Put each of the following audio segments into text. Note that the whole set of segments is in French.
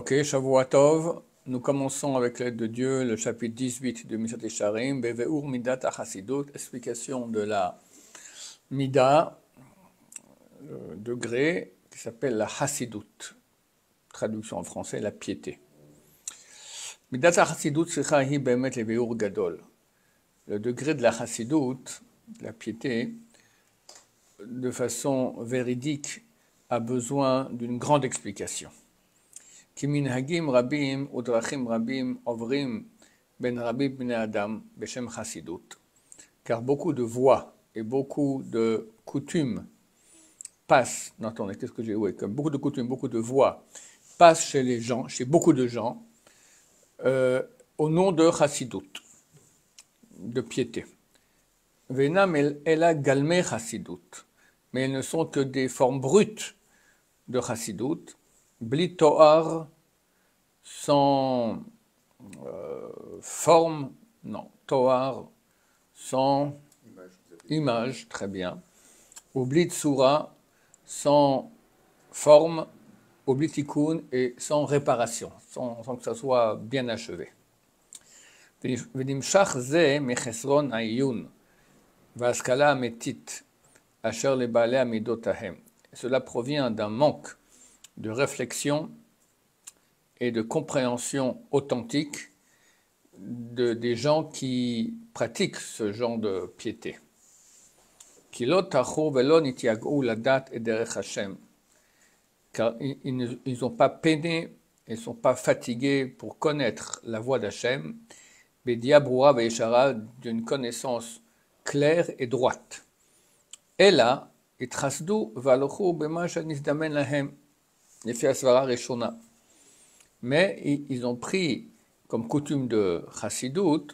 Ok, Shavua Tov. Nous commençons avec l'aide de Dieu le chapitre 18 de Mishat Yesharim, Beveur Midat HaChassidut, explication de la Mida, degré, qui s'appelle la Chassidut, traduction en français, la piété. Midat HaChassidut Sicha Hi Bemet Leveur Gadol. Le degré de la Chassidut, de la piété, de façon véridique, a besoin d'une grande explication. כי מנהגים רבים ודרכים רבים עוברים בין רבים בני אדם בשם חסידות, car beaucoup de voies et beaucoup de coutumes passent, non, attendez, qu'est-ce que j'ai, oui, comme beaucoup de coutumes, beaucoup de voies passent chez les gens, chez beaucoup de gens, au nom de chassidut, de piété. Venam ela galme chassidut, mais elles ne sont que des formes brutes de chassidut, bli toar, sans forme, non, toar, sans image, très bien, oubli tsura, sans forme, oubli tikkun et sans réparation, sans que ça soit bien achevé. ונמשך זה מחסרון העיון וההשכלה האמיתית אשר לבעלי המידות ההם. Cela provient d'un manque de réflexion et de compréhension authentique des gens qui pratiquent ce genre de piété. Car ils n'ont pas peiné, ils ne sont pas fatigués pour connaître la voie d'Hachem, d'une connaissance claire et droite. Et là, mais ils ont pris comme coutume de chassidut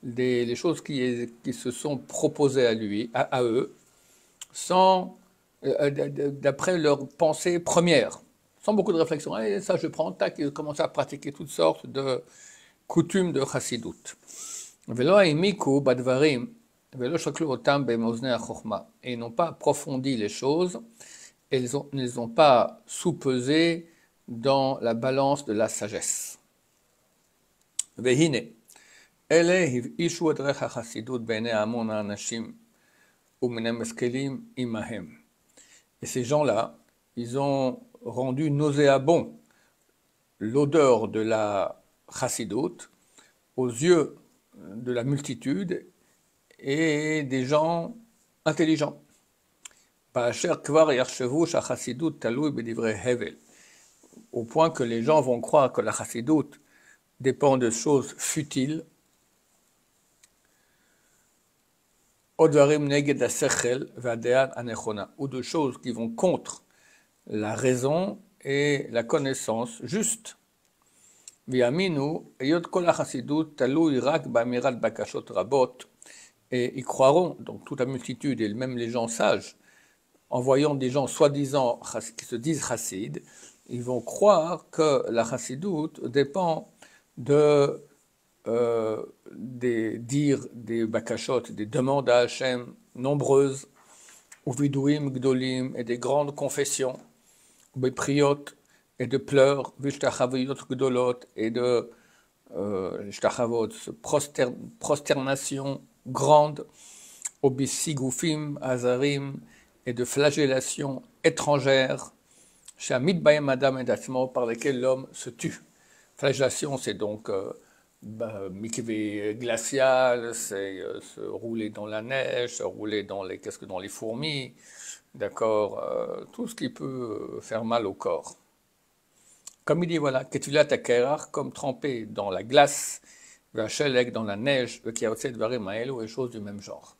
les choses qui se sont proposées à eux, d'après leur pensée première, sans beaucoup de réflexion. Et ça je prends, tac, ils commencent à pratiquer toutes sortes de coutumes de chassidut. Et ils n'ont pas approfondi les choses, et ils ne les ont pas sous-pesées dans la balance de la sagesse. Et ces gens-là, ils ont rendu nauséabond l'odeur de la chassidut aux yeux de la multitude et des gens intelligents. Au point que les gens vont croire que la chassidut dépend de choses futiles, ou de choses qui vont contre la raison et la connaissance juste. Et ils croiront, donc toute la multitude et même les gens sages, en voyant des gens soi-disant qui se disent chassides, ils vont croire que la chassidut dépend des dires, des bakashot, des demandes à Hachem nombreuses, ou vidouim gdolim, et des grandes confessions, ou priot, et de pleurs, vishtachavot gdolot, et de prosternation grande, ou bisigufim azarim, et de flagellation étrangère, par lesquels l'homme se tue. Flagellation, c'est donc mikvé glacial, c'est se rouler dans la neige, se rouler dans les fourmis, d'accord, tout ce qui peut faire mal au corps. Comme il dit, voilà, ketulat akerar, comme trempé dans la glace, vachelek dans la neige, kiaotset varim aelu, et choses du même genre.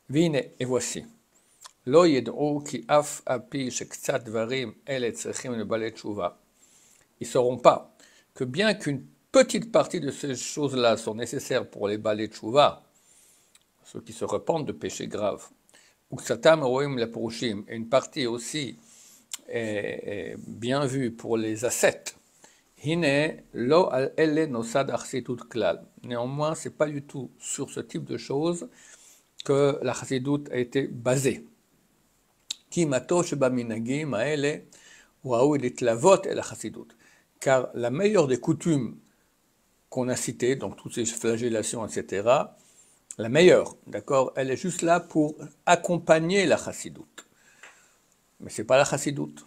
Vine, et voici. Lo yed'u ki af api shektsat varim elet tzrechim lebalet tshuva. Ils ne sauront pas que bien qu'une petite partie de ces choses-là sont nécessaires pour les balais tshuva, ceux qui se repentent de péchés graves, ou ksatam roim le purushim, et une partie aussi est bien vue pour les ascètes. Hine lo al elle nosad chassidut klal. Néanmoins, c'est pas du tout sur ce type de choses que la chassidut a été basée. Ki mato sheba minagim haele raoui litlavot el chassidut. car la meilleure des coutumes qu'on a citées, donc toutes ces flagellations, etc., la meilleure, d'accord, elle est juste là pour accompagner la chassidoute. Mais ce n'est pas la chassidoute.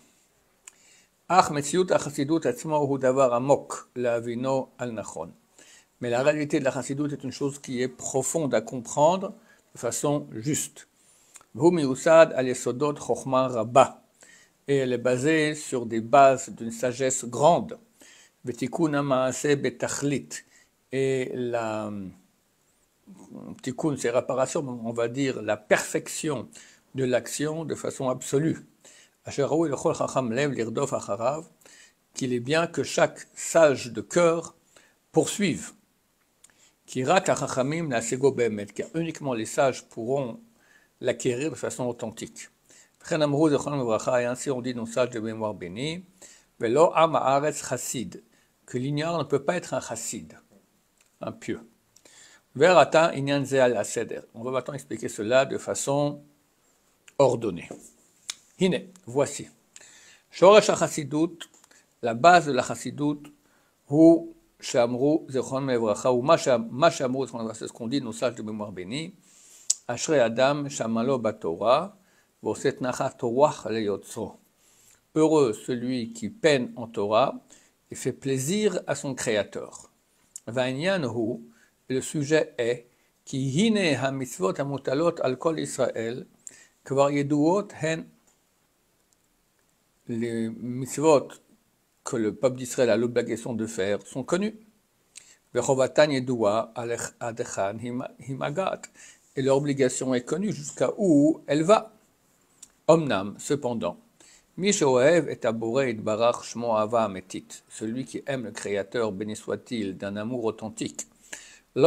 Mais la réalité de la chassidoute est une chose qui est profonde à comprendre de façon juste. Et elle est basée sur des bases d'une sagesse grande. Et la tikkun, c'est réparation, on va dire la perfection de l'action de façon absolue. Qu'il est bien que chaque sage de cœur poursuive. Car uniquement les sages pourront l'acquérir de façon authentique. Et ainsi on dit nos sages de mémoire bénie, que l'ignorant ne peut pas être un chassid, un pieux. On va maintenant expliquer cela de façon ordonnée. Hine, voici. Shoresh HaChassidut, la base de la chassidoute, ou Shamru Zechron Mevracha, ou Ma Shamru Zechron Mevracha, c'est ce qu'on dit nos sages de mémoire bénie. Ashrei Adam Shamalo Batorah, Voset Nachat Torah Leyotzro. Heureux celui qui peine en Torah et fait plaisir à son Créateur. Va'inyanhu, le sujet est Ki hine ha-mitzvot ha-mutalot al kol Israël, kvar yeduot hen. Les mitzvot que le peuple d'Israël a l'obligation de faire sont connus. Et leur obligation est connue jusqu'à où elle va. Omnam, cependant, celui qui aime le Créateur, béni soit-il, d'un amour authentique, il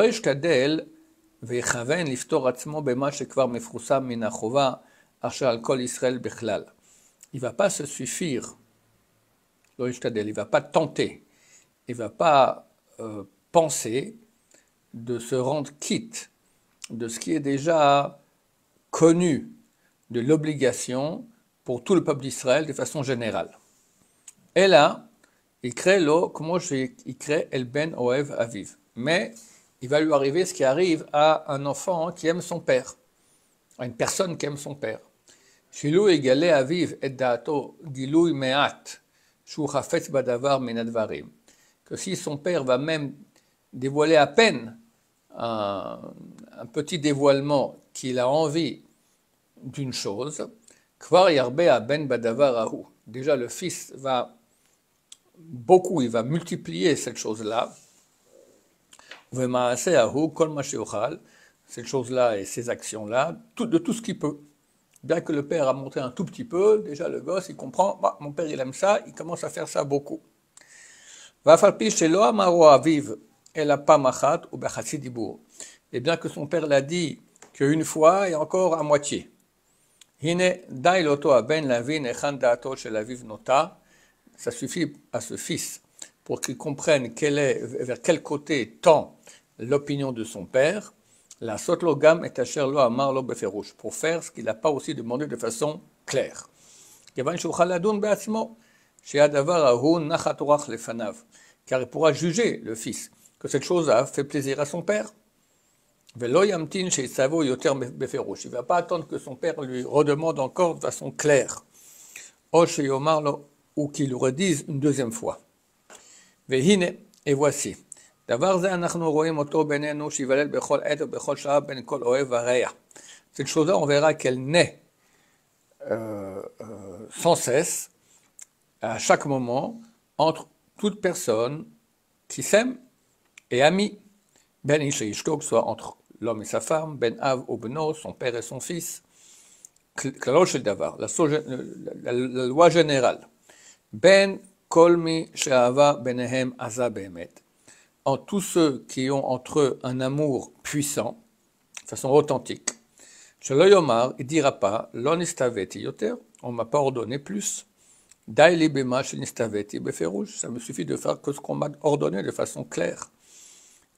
ne va pas se suffire, il ne va pas tenter, il ne va pas penser de se rendre quitte de ce qui est déjà connu de l'obligation pour tout le peuple d'Israël de façon générale. Et là, il crée El Ben Oev Aviv. Mais il va lui arriver ce qui arrive à un enfant qui aime son père, à une personne qui aime son père. Shilou Egale Aviv et Dato Gilou Meat Shu Chafetz Badavar Menadvarim. Que si son père va même dévoiler à peine un petit dévoilement qu'il a envie d'une chose, Kvar Yarbe a Ben Badavar Ahu. Déjà le fils va beaucoup, il va multiplier cette chose-là. Cette chose-là et ces actions-là, de tout ce qu'il peut. Bien que le père a montré un tout petit peu, déjà le gosse, il comprend, bah, mon père il aime ça, il commence à faire ça beaucoup. Et bien que son père l'a dit qu'une fois et encore à moitié. Ça suffit à ce fils pour qu'il comprenne vers quel côté tend l'opinion de son père, la sotlogam et asher lo amar lo beferush, pour faire ce qu'il n'a pas aussi demandé de façon claire. Car il pourra juger le fils que cette chose a fait plaisir à son père. Il ne va pas attendre que son père lui redemande encore de façon claire. Ou qu'il le redise une deuxième fois. Et voici. Cette chose-là, on verra qu'elle naît sans cesse, à chaque moment, entre toute personne qui s'aime et amie. Ben ish et ishto, que ce soit entre l'homme et sa femme, ben av ou beno, son père et son fils. Klalosh el davar, la loi générale. Ben kolmi she'ava benehem aza behemet. En tous ceux qui ont entre eux un amour puissant, de façon authentique. Shelo yomar, il ne dira pas, lo nistaveti yoter, on ne m'a pas ordonné plus. Daili bema shenistaveti beferush, ça me suffit de faire que ce qu'on m'a ordonné de façon claire.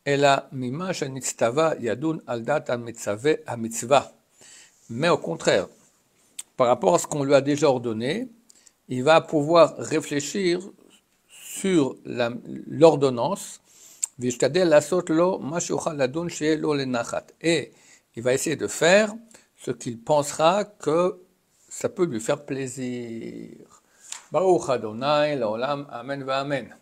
Ela mima shenistava yadun aldat ha-mitzvah. Mais au contraire, par rapport à ce qu'on lui a déjà ordonné, il va pouvoir réfléchir sur l'ordonnance, et il va essayer de faire ce qu'il pensera que ça peut lui faire plaisir. Baruch Adonai, l'olam, amen, amen.